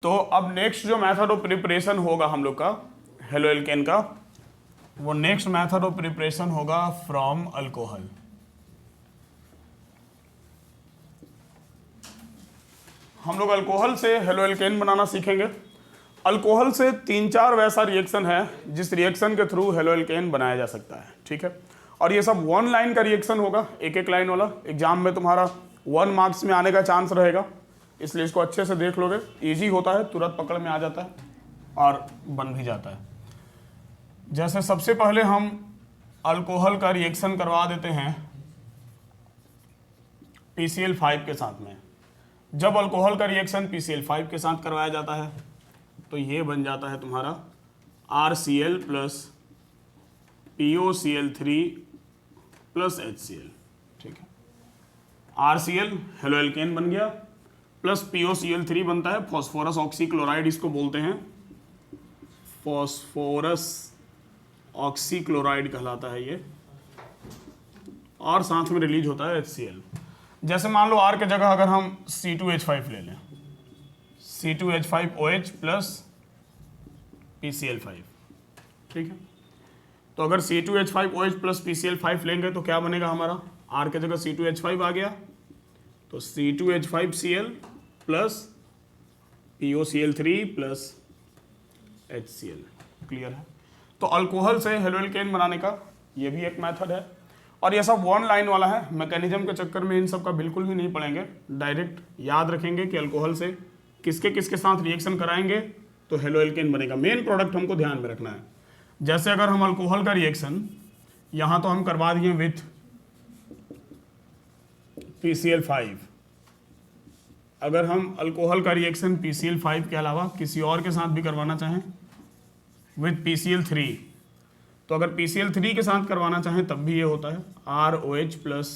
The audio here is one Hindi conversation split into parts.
तो अब नेक्स्ट जो मेथड ऑफ प्रिपरेशन होगा हम लोग का हेलो एल्केन का, वो नेक्स्ट मेथड ऑफ प्रिपरेशन होगा फ्रॉम अल्कोहल। हम लोग अल्कोहल से हेलो एल्केन बनाना सीखेंगे। अल्कोहल से 3-4 वैसा रिएक्शन है जिस रिएक्शन के थ्रू हेलो एल्केन बनाया जा सकता है, ठीक है। और ये सब 1 लाइन का रिएक्शन होगा, एक एक लाइन वाला। एग्जाम में तुम्हारा 1 मार्क्स में आने का चांस रहेगा, इसलिए इसको अच्छे से देख लोगे। इजी होता है, तुरंत पकड़ में आ जाता है और बन भी जाता है। जैसे सबसे पहले हम अल्कोहल का रिएक्शन करवा देते हैं PCl5 के साथ में। जब अल्कोहल का रिएक्शन PCl5 के साथ करवाया जाता है तो ये बन जाता है तुम्हारा RCl plus POCl3 plus HCl, ठीक है। RCl हेलो एल्केन बन गया, प्लस POCl3 बनता है फॉस्फोरस ऑक्सीक्लोराइड, इसको बोलते हैं फॉस्फोरस ऑक्सीक्लोराइड कहलाता है ये, और साथ में रिलीज होता है HCl। जैसे मान लो R के जगह अगर हम C2H5 ले लें, C2H5OH प्लस PCl5, ठीक है। तो अगर C2H5OH प्लस PCl5 लेंगे तो क्या बनेगा हमारा, R के जगह C2H5 आ गया तो C2H5Cl plus POCl3 plus HCl, clear है। तो अल्कोहल से हेलो एल्केन बनाने का ये भी एक मेथड है, और ये सब 1 लाइन वाला है। मैकेनिज्म के चक्कर में इन सब का बिल्कुल भी नहीं पढ़ेंगे, डायरेक्ट याद रखेंगे कि अल्कोहल से किसके किसके साथ रिएक्शन कराएंगे तो हेलो एल्केन बनेगा। मेन प्रोडक्ट हमको ध्यान में रखना है। जैसे अगर हम अल्कोहल का रिएक्शन यहाँ तो हम करवा दिए विथ PCl5, अगर हम अल्कोहल का रिएक्शन PCl5 के अलावा किसी और के साथ भी करवाना चाहें विथ PCl3, तो अगर PCl3 के साथ करवाना चाहें तब भी ये होता है ROH प्लस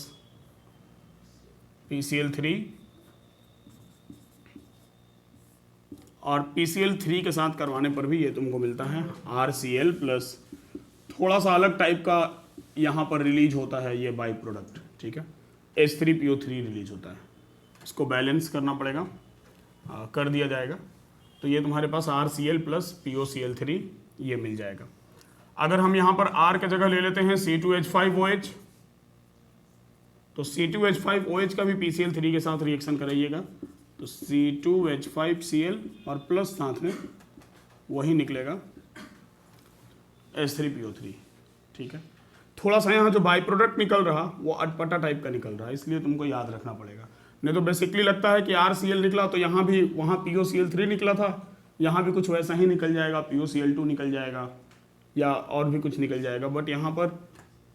PCl3, और PCl3 के साथ करवाने पर भी ये तुमको मिलता है RCl प्लस थोड़ा सा अलग टाइप का यहाँ पर रिलीज होता है ये बाई प्रोडक्ट, ठीक है, H3PO3 रिलीज होता है। इसको बैलेंस करना पड़ेगा, कर दिया जाएगा। तो ये तुम्हारे पास RCl प्लस POCl3 ये मिल जाएगा। अगर हम यहाँ पर R के जगह ले लेते हैं C2H5OH, तो C2H5OH का भी PCl3 के साथ रिएक्शन कराइएगा तो C2H5Cl और प्लस साथ में वही निकलेगा H3PO3, ठीक है। थोड़ा सा यहाँ जो बाई प्रोडक्ट निकल रहा वो अटपटा टाइप का निकल रहा है, इसलिए तुमको याद रखना पड़ेगा। नहीं तो बेसिकली लगता है कि RCl निकला तो यहाँ भी वहाँ POCl3 निकला था, यहाँ भी कुछ वैसा ही निकल जाएगा, POCl2 निकल जाएगा या और भी कुछ निकल जाएगा, बट यहाँ पर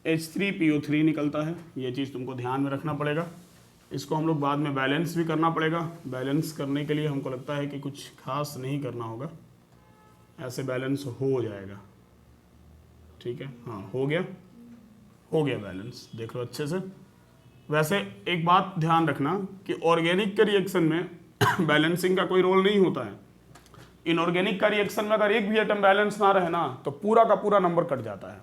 H3PO3 निकलता है। ये चीज़ तुमको ध्यान में रखना पड़ेगा। इसको हम लोग बाद में बैलेंस भी करना पड़ेगा। बैलेंस करने के लिए हमको लगता है कि कुछ खास नहीं करना होगा, ऐसे बैलेंस हो जाएगा, ठीक है। हाँ, हो गया बैलेंस, देख लो अच्छे से। वैसे एक बात ध्यान रखना कि ऑर्गेनिक के रिएक्शन में बैलेंसिंग का कोई रोल नहीं होता है। इनऑर्गेनिक का रिएक्शन में अगर एक भी आइटम बैलेंस ना रहे ना तो पूरा का पूरा नंबर कट जाता है,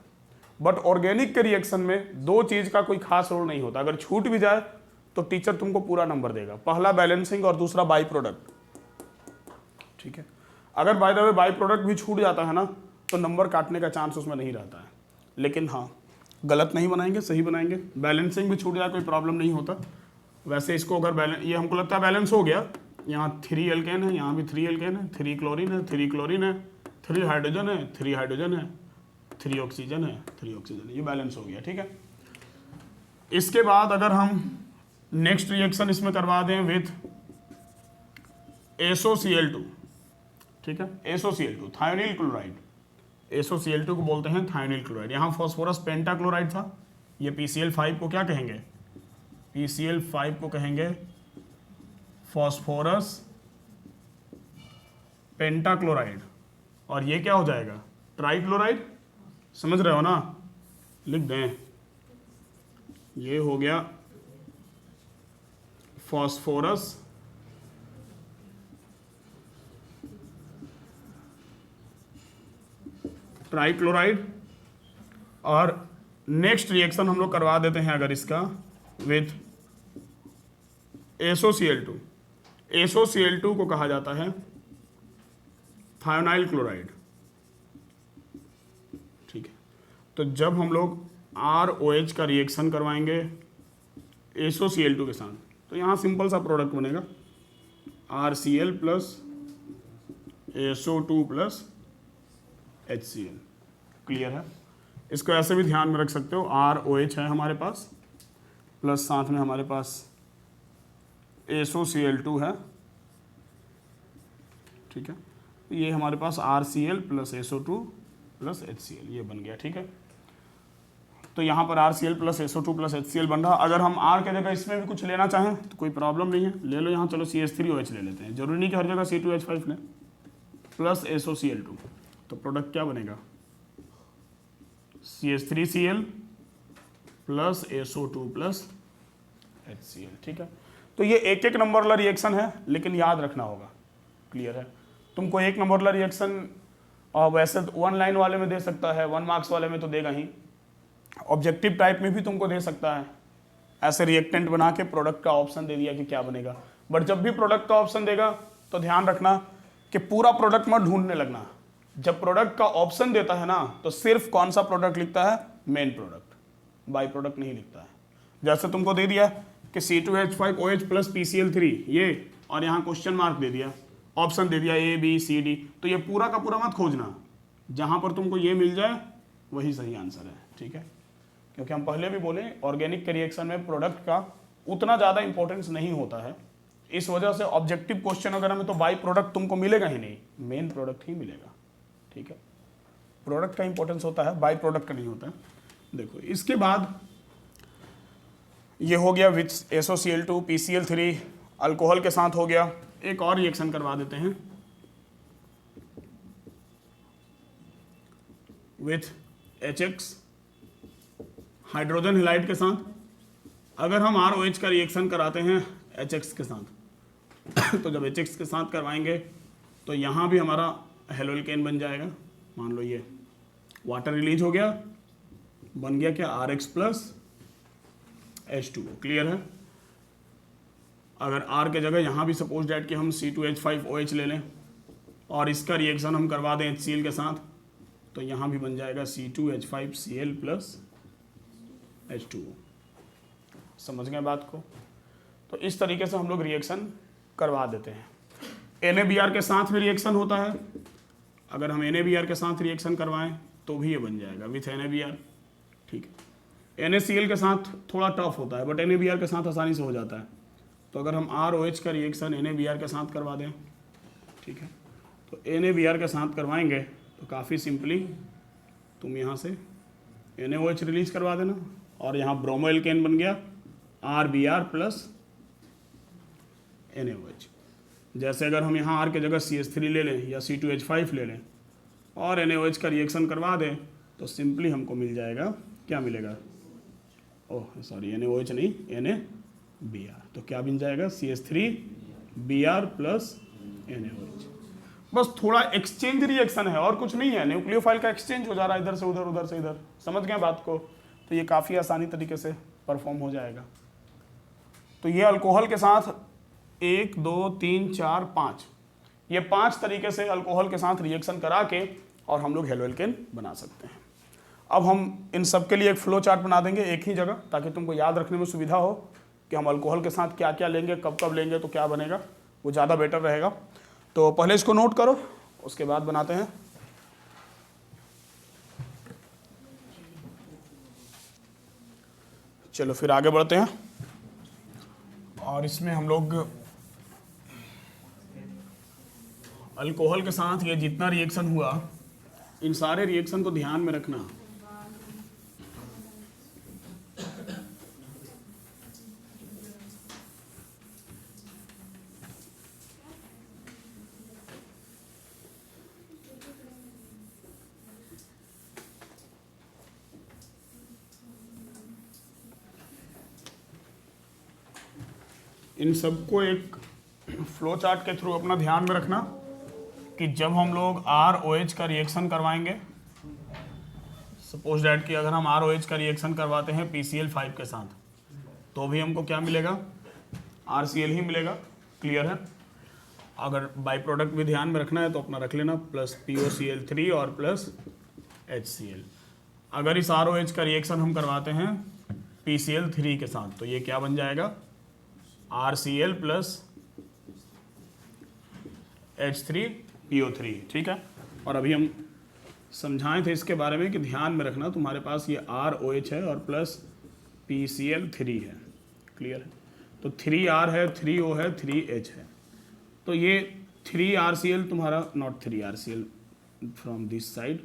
बट ऑर्गेनिक के रिएक्शन में 2 चीज़ का कोई खास रोल नहीं होता। अगर छूट भी जाए तो टीचर तुमको पूरा नंबर देगा, पहला बैलेंसिंग और दूसरा बाई प्रोडक्ट, ठीक है। अगर by the way by product भी छूट जाता है ना तो नंबर काटने का चांस उसमें नहीं रहता है, लेकिन हाँ गलत नहीं बनाएंगे, सही बनाएंगे। बैलेंसिंग भी छूट जाए कोई प्रॉब्लम नहीं होता। वैसे इसको अगर ये हमको लगता है बैलेंस हो गया, यहाँ 3 एल्केन है, यहाँ भी 3 एल्केन है, 3 क्लोरीन है, 3 क्लोरीन है, 3 हाइड्रोजन है, 3 हाइड्रोजन है, 3 ऑक्सीजन है, 3 ऑक्सीजन है, ये बैलेंस हो गया, ठीक है। इसके बाद अगर हम नेक्स्ट रिएक्शन इसमें करवा दें विथ SOCl2, ठीक है, SOCl2 थायोनिल क्लोराइड, SOCl2 को बोलते हैं थायोनिल क्लोराइड। यहाँ फॉस्फोरस पेंटाक्लोराइड था, ये PCl5 को क्या कहेंगे, PCl5 को कहेंगे फॉस्फोरस पेंटाक्लोराइड, और ये क्या हो जाएगा, ट्राइक्लोराइड। समझ रहे हो ना, लिख दें, ये हो गया फॉस्फोरस ट्राइक्लोराइड। और नेक्स्ट रिएक्शन हम लोग करवा देते हैं अगर इसका विथ SOCl2, SOCl2 को कहा जाता है थायोनाइल क्लोराइड, ठीक है। तो जब हम लोग ROH का रिएक्शन करवाएंगे SOCl2 के साथ, तो यहाँ सिंपल सा प्रोडक्ट बनेगा RCl plus SO2 plus HCl। Clear है? इसको ऐसे भी ध्यान में रख सकते हो, ROH है हमारे पास प्लस साथ में हमारे पास SOCl2 है, ठीक है। ये हमारे पास RCl plus SO2 plus HCl ये बन गया, ठीक है। तो यहाँ पर RCl plus SO2 plus HCl बन रहा। अगर हम R के जगह इसमें भी कुछ लेना चाहें तो कोई प्रॉब्लम नहीं है, ले लो यहाँ। चलो CH3OH ले लेते हैं, जरूरी नहीं कि हर जगह C2H5 लें, प्लस SOCl2। तो प्रोडक्ट क्या बनेगा? CH3Cl plus SO2 plus HCl, ठीक है। तो ये एक एक नंबर वाला रिएक्शन है, लेकिन याद रखना होगा। क्लियर है? तुमको एक नंबर वाला रिएक्शन वैसे तो 1 लाइन वाले में दे सकता है, 1 मार्क्स वाले में तो देगा ही, ऑब्जेक्टिव टाइप में भी तुमको दे सकता है। ऐसे रिएक्टेंट बना के प्रोडक्ट का ऑप्शन दे दिया कि क्या बनेगा। बट जब भी प्रोडक्ट का ऑप्शन देगा तो ध्यान रखना कि पूरा प्रोडक्ट मत ढूंढने लगना। जब प्रोडक्ट का ऑप्शन देता है ना, तो सिर्फ कौन सा प्रोडक्ट लिखता है? मेन प्रोडक्ट, बाई प्रोडक्ट नहीं लिखता है। जैसे तुमको दे दिया कि C2H5OH प्लस PCl3 ये, और यहाँ क्वेश्चन मार्क दे दिया, ऑप्शन दे दिया A B C D, तो ये पूरा का पूरा मत खोजना। जहाँ पर तुमको ये मिल जाए वही सही आंसर है, ठीक है। क्योंकि हम पहले भी बोले ऑर्गेनिक के रिएक्शन में प्रोडक्ट का उतना ज़्यादा इंपॉर्टेंस नहीं होता है। इस वजह से ऑब्जेक्टिव क्वेश्चन वगैरह में तो बाई प्रोडक्ट तुमको मिलेगा ही नहीं, मेन प्रोडक्ट ही मिलेगा, ठीक है। प्रोडक्ट का इंपॉर्टेंस होता है, बाई प्रोडक्ट का नहीं होता है। देखो इसके बाद ये हो गया विथ SOCl2 PCl3 अल्कोहल के साथ हो गया। एक और रिएक्शन करवा देते हैं विथ HX हाइड्रोजन हैलाइड के साथ। अगर हम ROH का रिएक्शन कराते हैं HX के साथ तो जब HX के साथ करवाएंगे तो यहाँ भी हमारा हेलोल्केन बन जाएगा। मान लो ये वाटर रिलीज हो गया, बन गया क्या? RX plus H2O। क्लियर है? अगर R के जगह यहाँ भी सपोज डैट कि हम C2H5OH ले लें और इसका रिएक्शन हम करवा दें HCl के साथ, तो यहाँ भी बन जाएगा C2H5Cl प्लस H2O। समझ गए बात को? तो इस तरीके से हम लोग रिएक्शन करवा देते हैं। NaBr के साथ भी रिएक्शन होता है। अगर हम NaBr के साथ रिएक्शन करवाएं तो भी ये बन जाएगा विथ NaBr, ठीक है। NaCl के साथ थोड़ा टफ होता है, बट NaBr के साथ आसानी से हो जाता है। तो अगर हम ROH का रिएक्शन NaBr के साथ करवा दें, ठीक है, तो NaBr के साथ करवाएंगे तो काफ़ी सिंपली तुम यहाँ से NaOH रिलीज करवा देना और यहाँ ब्रोमो एल्केन बन गया RBr प्लस NaOH। जैसे अगर हम यहाँ R के जगह CH3 ले लें या C2H5 ले लें और NaOH का रिएक्शन करवा दें तो सिंपली हमको मिल जाएगा, क्या मिलेगा? ओह सॉरी, NaOH नहीं, NaBr। तो क्या बन जाएगा? CH3Br plus NaOH। बस थोड़ा एक्सचेंज रिएक्शन है और कुछ नहीं है, न्यूक्लियोफाइल का एक्सचेंज हो जा रहा है इधर से उधर, उधर से इधर। समझ गए बात को? तो ये काफ़ी आसानी तरीके से परफॉर्म हो जाएगा। तो ये अल्कोहल के साथ 1 2 3 4 5, ये 5 तरीके से अल्कोहल के साथ रिएक्शन करा के और हम लोग हेलोल्केन बना सकते हैं। अब हम इन सब के लिए एक फ्लो चार्ट बना देंगे एक ही जगह, ताकि तुमको याद रखने में सुविधा हो कि हम अल्कोहल के साथ क्या क्या लेंगे, कब कब लेंगे, तो क्या बनेगा, वो ज़्यादा बेटर रहेगा। तो पहले इसको नोट करो, उसके बाद बनाते हैं। चलो फिर आगे बढ़ते हैं और इसमें हम लोग अल्कोहल के साथ ये जितना रिएक्शन हुआ, इन सारे रिएक्शन को ध्यान में रखना। इन सबको एक फ्लो चार्ट के थ्रू अपना ध्यान में रखना कि जब हम लोग ROH का रिएक्शन करवाएंगे, सपोज डैट कि अगर हम ROH का रिएक्शन करवाते हैं PCl5 के साथ, तो भी हमको क्या मिलेगा? RCl ही मिलेगा। क्लियर है? अगर बाई प्रोडक्ट भी ध्यान में रखना है तो अपना रख लेना, प्लस POCl3 और प्लस HCl। अगर इस ROH का रिएक्शन हम करवाते हैं PCl3 के साथ तो ये क्या बन जाएगा, RCl प्लस H3PO3। ठीक है, और अभी हम समझाए थे इसके बारे में कि ध्यान में रखना तुम्हारे पास ये ROH है और प्लस PCl3 है। क्लियर है, तो 3R है, 3O है, 3H है, तो ये 3RCl तुम्हारा, not 3RCl from this side,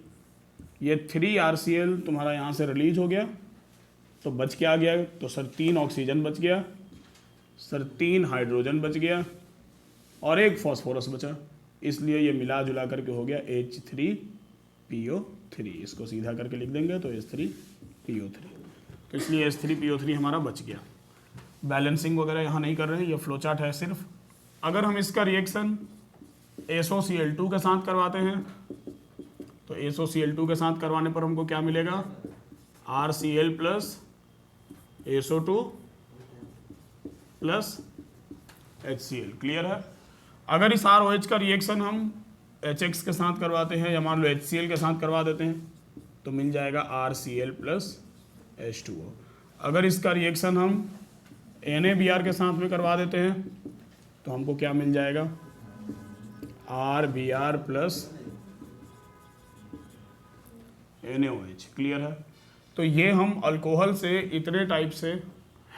ये 3RCl तुम्हारा यहाँ से रिलीज हो गया, तो बच क्या गया, तो सर 3 ऑक्सीजन बच गया, सर 3 हाइड्रोजन बच गया और एक फॉस्फोरस बचा, इसलिए ये मिला जुला करके हो गया H3PO3। इसको सीधा करके लिख देंगे तो H3PO3, तो इसलिए H3PO3 हमारा बच गया। बैलेंसिंग वगैरह यहाँ नहीं कर रहे हैं, ये फ्लो चार्ट है सिर्फ। अगर हम इसका रिएक्शन SOCl2 के साथ करवाते हैं तो SOCl2 के साथ करवाने पर हमको क्या मिलेगा, RCl plus SO2 plus HCl। Clear है। अगर इस ROH का रिएक्शन हम HX के साथ करवाते हैं या मान लो HCl के साथ करवा देते हैं तो मिल जाएगा RCl प्लस H2O। अगर इसका रिएक्शन हम NaBr के साथ में करवा देते हैं तो हमको क्या मिल जाएगा, RBr प्लस NaOH। क्लियर है। तो ये हम अल्कोहल से इतने टाइप से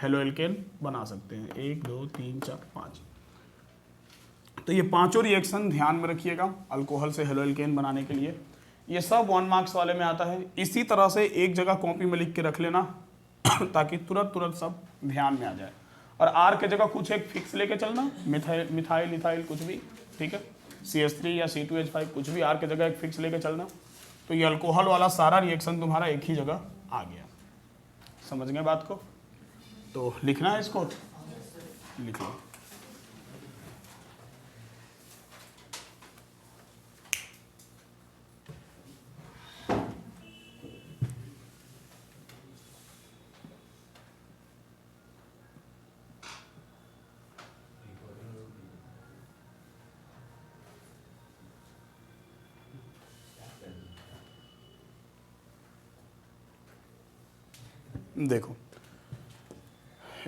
हेलोएल्केन बना सकते हैं, 1 2 3 4 5। तो ये पांचों रिएक्शन ध्यान में रखिएगा अल्कोहल से हेलोएल्केन बनाने के लिए। ये सब 1 मार्क्स वाले में आता है। इसी तरह से एक जगह कॉपी में लिख के रख लेना ताकि तुरंत सब ध्यान में आ जाए। और आर के जगह कुछ एक फिक्स लेके चलना, मिथाइल इथाइल कुछ भी, ठीक है, CH3 या C2H5 कुछ भी आर के जगह एक फिक्स लेके चलना। तो ये अल्कोहल वाला सारा रिएक्शन तुम्हारा एक ही जगह आ गया। समझ गए बात को? तो लिखना है इसको, लिख लो। देखो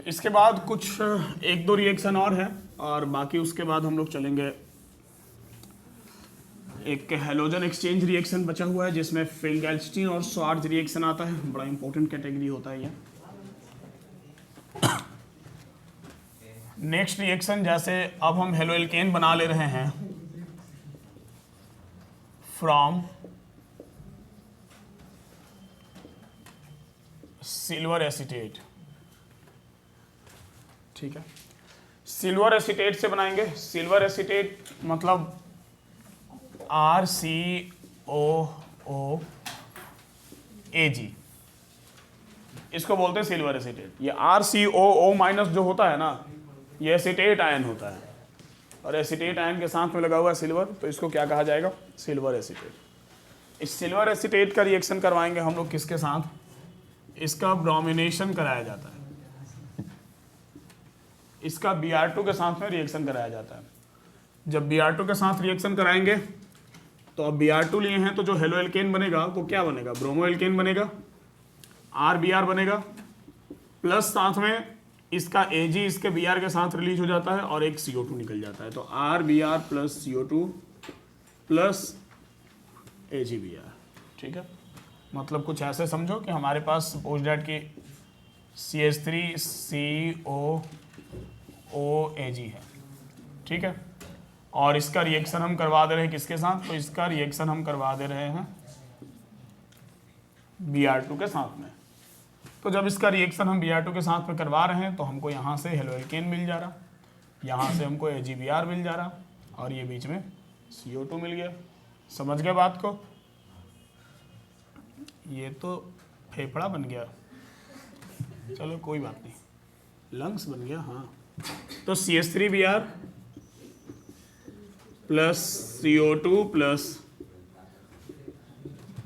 इसके बाद कुछ 1-2 रिएक्शन और है और बाकी उसके बाद हम लोग चलेंगे। एक हेलोजन एक्सचेंज रिएक्शन बचा हुआ है जिसमें फिंगेल्स्टीन और स्वार्ज रिएक्शन आता है, बड़ा इंपॉर्टेंट कैटेगरी होता है ये। नेक्स्ट रिएक्शन, जैसे अब हम हेलोएल्केन बना ले रहे हैं फ्रॉम सिल्वर एसीटेट, ठीक है, सिल्वर एसीटेट से बनाएंगे। सिल्वर एसीटेट मतलब RCOOAG, इसको बोलते हैं सिल्वर एसीटेट। ये RCOO माइनस जो होता है ना, ये एसीटेट आयन होता है और एसीटेट आयन के साथ में लगा हुआ है सिल्वर, तो इसको क्या कहा जाएगा, सिल्वर एसीटेट। इस सिल्वर एसीटेट का रिएक्शन करवाएंगे हम लोग किसके साथ, इसका ब्रोमिनेशन कराया जाता है, इसका Br2 के साथ में रिएक्शन कराया जाता है। जब Br2 के साथ रिएक्शन कराएंगे तो अब Br2 लिए हैं तो जो हेलोएल्केन बनेगा वो क्या बनेगा, ब्रोमोएल्केन बनेगा, RBr बनेगा, प्लस साथ में इसका Ag इसके Br के साथ रिलीज हो जाता है और एक CO2 निकल जाता है। तो RBr plus CO2 plus AgBr, ठीक है। मतलब कुछ ऐसे समझो कि हमारे पास सपोज डैट की CH3COOAG है, ठीक है, और इसका रिएक्शन हम करवा दे रहे हैं किसके साथ, तो इसका रिएक्शन हम करवा दे रहे हैं Br2 के साथ में। तो जब इसका रिएक्शन हम Br2 के साथ में करवा रहे हैं तो हमको यहाँ से हेलोएल्केन मिल जा रहा, यहाँ से हमको AgBr मिल जा रहा और ये बीच में CO2 मिल गया। समझ गए बात को? ये तो फेफड़ा बन गया, चलो कोई बात नहीं, लंग्स बन गया। हाँ, तो CH3Br plus CO2 plus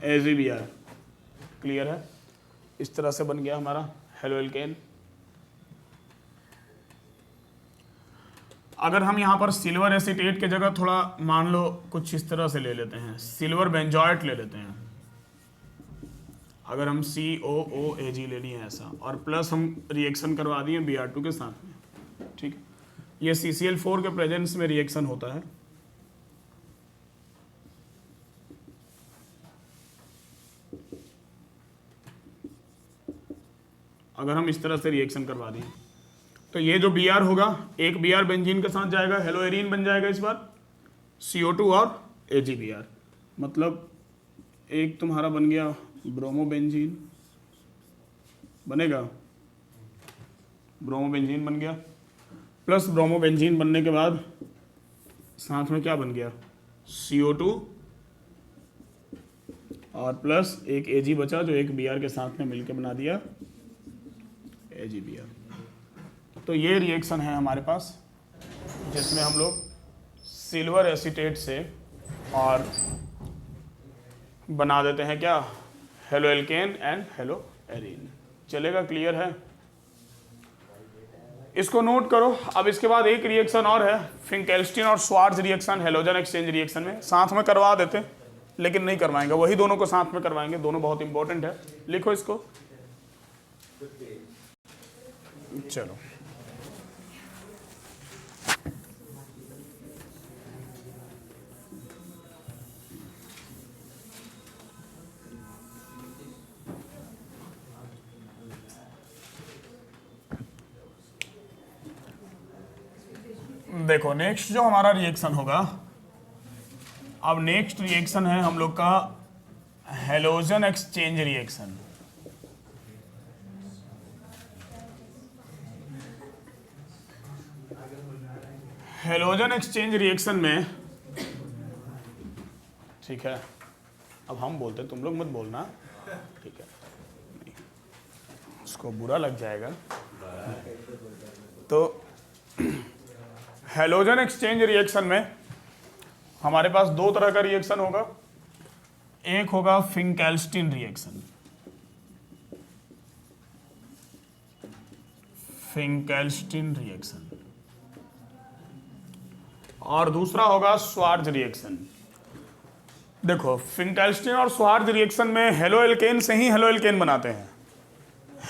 AgBr, clear है? इस तरह से बन गया हमारा हेलोएल्केन। अगर हम यहाँ पर सिल्वर एसीटेट की जगह थोड़ा मान लो कुछ इस तरह से ले लेते हैं, सिल्वर बेंजॉयट ले लेते हैं, अगर हम COOAg लेनी है ऐसा, और प्लस हम रिएक्शन करवा दिए Br2 के साथ में, ठीक है, ये CCl4 के प्रेजेंस में रिएक्शन होता है। अगर हम इस तरह से रिएक्शन करवा दें तो ये जो Br होगा, एक Br बेंजीन के साथ जाएगा, हेलो एरीन बन जाएगा इस बार, CO2 और AgBr, मतलब एक तुम्हारा बन गया ब्रोमोबेंजीन, बनेगा ब्रोमोबेंजीन बन गया, प्लस ब्रोमोबेंजीन बनने के बाद साथ में क्या बन गया, CO2 और प्लस एक Ag बचा जो एक Br के साथ में मिलकर बना दिया AgBr। तो ये रिएक्शन है हमारे पास जिसमें हम लोग सिल्वर एसीटेट से और बना देते हैं क्या, halo alkane and hello arene. चलेगा, क्लियर है? इसको नोट करो। अब इसके बाद एक रिएक्शन और है, फिंकेल्स्टीन और Swarts reaction, halogen exchange reaction में साथ में करवा देते, लेकिन नहीं करवाएंगे, वही दोनों को साथ में करवाएंगे, दोनों बहुत इंपॉर्टेंट है, लिखो इसको। चलो, देखो नेक्स्ट जो हमारा रिएक्शन होगा, अब नेक्स्ट रिएक्शन है हम लोग का halogen exchange reaction. Halogen exchange reaction में, ठीक है, अब हम बोलते हैं, तुम लोग मत बोलना, ठीक है, उसको बुरा लग जाएगा। तो हेलोजन एक्सचेंज रिएक्शन में हमारे पास दो तरह का रिएक्शन होगा, एक होगा फिंकेल्स्टीन रिएक्शन, फिंकेल्स्टीन रिएक्शन, और दूसरा होगा श्वार्ट्ज रिएक्शन। देखो फिंकेल्स्टीन और श्वार्ट्ज रिएक्शन में हेलो एल्केन से ही हेलो एल्केन बनाते हैं,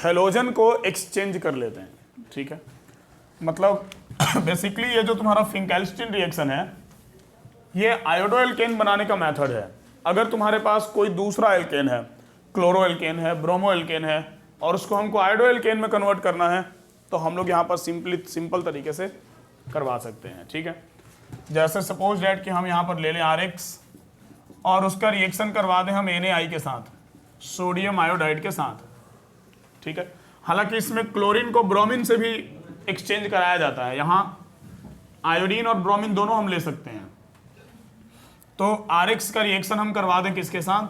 हेलोजन को एक्सचेंज कर लेते हैं, ठीक है। मतलब बेसिकली ये जो तुम्हारा फिंकेल्स्टीन रिएक्शन है, ये आयोडो एल्केन बनाने का मेथड है। अगर तुम्हारे पास कोई दूसरा एल्केन है, क्लोरो एल्केन है, ब्रोमो एल्केन है, और उसको हमको आयोडो एल्केन में कन्वर्ट करना है, तो हम लोग यहाँ पर सिंपल तरीके से करवा सकते हैं, ठीक है। जैसे सपोज डेट कि हम यहाँ पर ले लें RX और उसका रिएक्शन करवा दें हम NaI के साथ, सोडियम आयोडाइड के साथ, ठीक है। हालांकि इसमें क्लोरीन को ब्रोमीन से भी एक्सचेंज कराया जाता है, यहाँ आयोडीन और ब्रोमीन दोनों हम ले सकते हैं। तो RX का रिएक्शन हम करवा दें किसके साथ,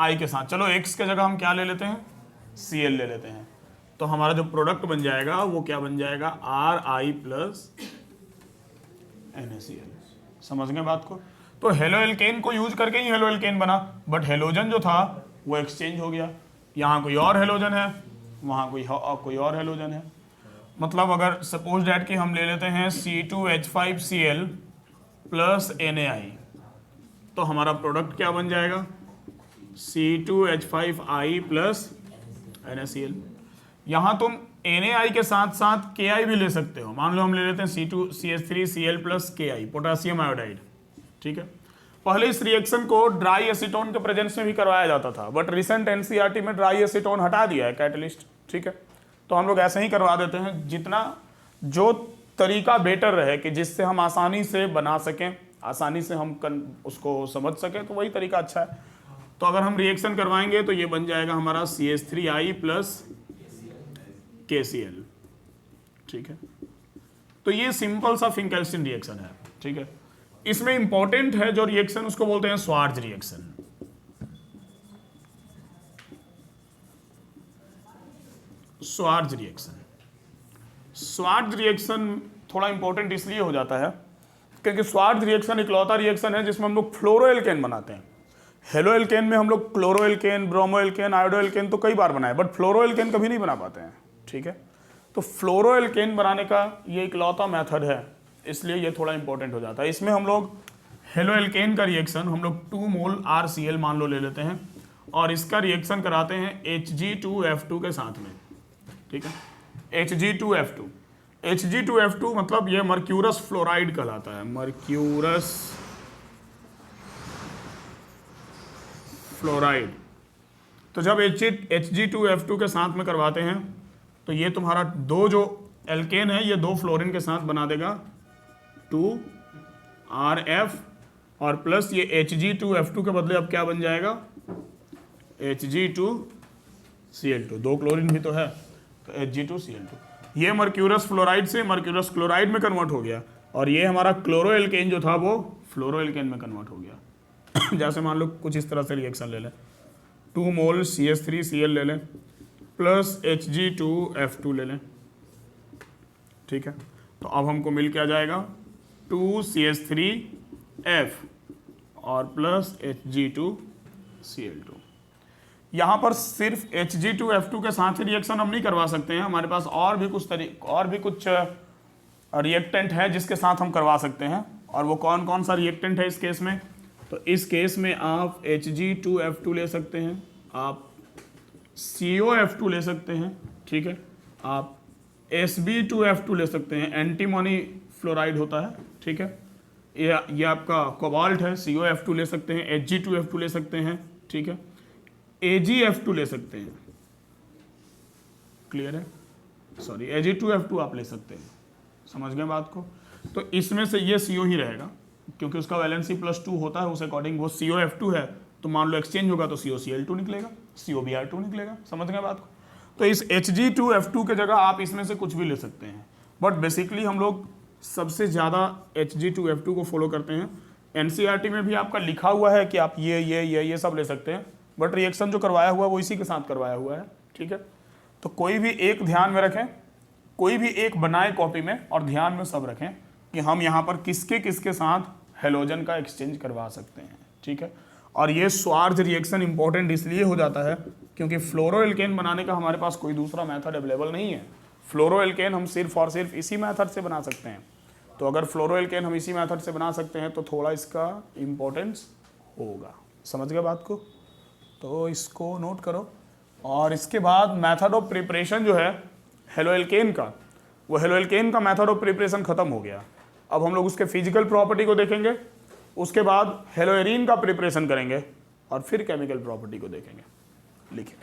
I के साथ। चलो X के जगह हम क्या ले लेते हैं, Cl ले लेते हैं। तो हमारा जो प्रोडक्ट बन जाएगा वो क्या बन जाएगा, Ri प्लस NaCl। समझ गए बात को? तो हेलो एल्केन को यूज करके ही हेलो एल्केन बना, बट हेलोजन जो था वो एक्सचेंज हो गया। यहाँ कोई और हेलोजन है, वहाँ कोई और हेलोजन है। मतलब अगर सपोज डैट कि हम ले लेते हैं C2H5Cl प्लस NaI, तो हमारा प्रोडक्ट क्या बन जाएगा, C2H5I प्लस NaCl। यहाँ तुम NaI के साथ साथ Ki भी ले सकते हो। मान लो हम ले लेते हैं C2CH3Cl plus Ki, potassium iodide, ठीक है। पहले इस रिएक्शन को ड्राई एसीटोन के प्रेजेंस में भी करवाया जाता था, बट रिसेंट NCERT में ड्राई एसीटोन हटा दिया है कैटलिस्ट, ठीक है। तो हम लोग ऐसे ही करवा देते हैं, जितना जो तरीका बेटर रहे कि जिससे हम आसानी से बना सकें, आसानी से हम उसको समझ सकें, तो वही तरीका अच्छा है। तो अगर हम रिएक्शन करवाएंगे तो ये बन जाएगा हमारा CH3I प्लस KCl, ठीक है। तो ये सिंपल सा फिंकेल्स्टीन रिएक्शन है, ठीक है। इसमें इंपॉर्टेंट है जो रिएक्शन, उसको बोलते हैं Swarts reaction. Swarts reaction, Swarts reaction थोड़ा इंपॉर्टेंट इसलिए हो जाता है क्योंकि श्वार्ट्ज रिएक्शन इकलौता रिएक्शन है जिसमें हम लोग फ्लोरो एल्केन बनाते हैं। हेलो एल्केन में हम लोग chloro alkane, bromo alkane, iodo alkane तो कई बार बनाए, बट फ्लोरो एल्केन कभी नहीं बना पाते हैं, ठीक है। तो फ्लोरो एल्केन बनाने का ये इकलौता मेथड है इसलिए ये थोड़ा इंपॉर्टेंट हो जाता है। इसमें हम लोग हेलो एल्केन का रिएक्शन हम लोग 2 मोल RCl मान लो ले लेते हैं और इसका रिएक्शन कराते हैं Hg2F2 के साथ में, ठीक है। Hg2F2, Hg2F2 मतलब ये मर्क्यूरस फ्लोराइड कहलाता है, मर्क्यूरस फ्लोराइड। तो जब Hg2F2 के साथ में करवाते हैं तो ये तुम्हारा दो जो एल्केन है ये 2 फ्लोरीन के साथ बना देगा 2RF और प्लस ये Hg2F2 के बदले अब क्या बन जाएगा Hg2Cl2, 2 क्लोरीन भी तो है तो Hg2Cl2। ये मर्क्यूरस फ्लोराइड से मर्क्यूरस क्लोराइड में कन्वर्ट हो गया और ये हमारा क्लोरो एल्केन जो था वो फ्लोरो एल्केन में कन्वर्ट हो गया। जैसे मान लो कुछ इस तरह से रिएक्शन ले लें, 2 मोल CH3Cl ले लें प्लस Hg2F2 ले लें, ठीक है। तो अब हमको मिल के आ जाएगा 2CH3F और प्लस Hg2Cl2। यहाँ पर सिर्फ Hg2F2 के साथ ही रिएक्शन हम नहीं करवा सकते हैं, हमारे पास और भी कुछ रिएक्टेंट है जिसके साथ हम करवा सकते हैं। और वो कौन कौन सा रिएक्टेंट है इस केस में? तो इस केस में आप Hg2F2 ले सकते हैं, आप COF2 ले सकते हैं, ठीक है, आप Sb2F2 ले सकते हैं, एंटीमोनी फ्लोराइड होता है, ठीक है। ये आपका कोबाल्ट है, COF2 ले सकते हैं, Hg2F2 ले सकते हैं, ठीक है, AgF2 ले सकते हैं, क्लियर है, सॉरी Ag2F2 आप ले सकते हैं, समझ गए बात को। तो इसमें से ये CO ही रहेगा क्योंकि उसका वैलेंसी +2 होता है, उस अकॉर्डिंग वो COF2 है तो मान लो एक्सचेंज होगा तो COCl2 निकलेगा, COBr2 निकलेगा, समझ गए बात को। तो इस Hg2F2 के जगह आप इसमें से कुछ भी ले सकते हैं, बट बेसिकली हम लोग सबसे ज़्यादा Hg2F2 को फॉलो करते हैं। NCERT में भी आपका लिखा हुआ है कि आप ये सब ले सकते हैं, बट रिएक्शन जो करवाया हुआ है वो इसी के साथ करवाया हुआ है, ठीक है। तो कोई भी एक ध्यान में रखें, कोई भी एक बनाए कॉपी में और ध्यान में सब रखें कि हम यहाँ पर किसके किसके साथ हेलोजन का एक्सचेंज करवा सकते हैं, ठीक है। और ये स्वार्ज रिएक्शन इंपॉर्टेंट इसलिए हो जाता है क्योंकि फ्लोरोएल्केन बनाने का हमारे पास कोई दूसरा मेथड अवेलेबल नहीं है। फ्लोरोएल्केन हम सिर्फ और सिर्फ इसी मेथड से बना सकते हैं। तो अगर फ्लोरोएल्केन हम इसी मेथड से बना सकते हैं तो थोड़ा इसका इम्पोर्टेंस होगा, समझ गए बात को। तो इसको नोट करो। और इसके बाद मेथड ऑफ प्रिपरेशन जो है हेलोएल्केन का, वो हेलोएल्केन का मेथड ऑफ प्रिपरेशन खत्म हो गया। अब हम लोग उसके फिजिकल प्रॉपर्टी को देखेंगे, उसके बाद हेलोएरीन का प्रिपरेशन करेंगे और फिर केमिकल प्रॉपर्टी को देखेंगे। लिखिए।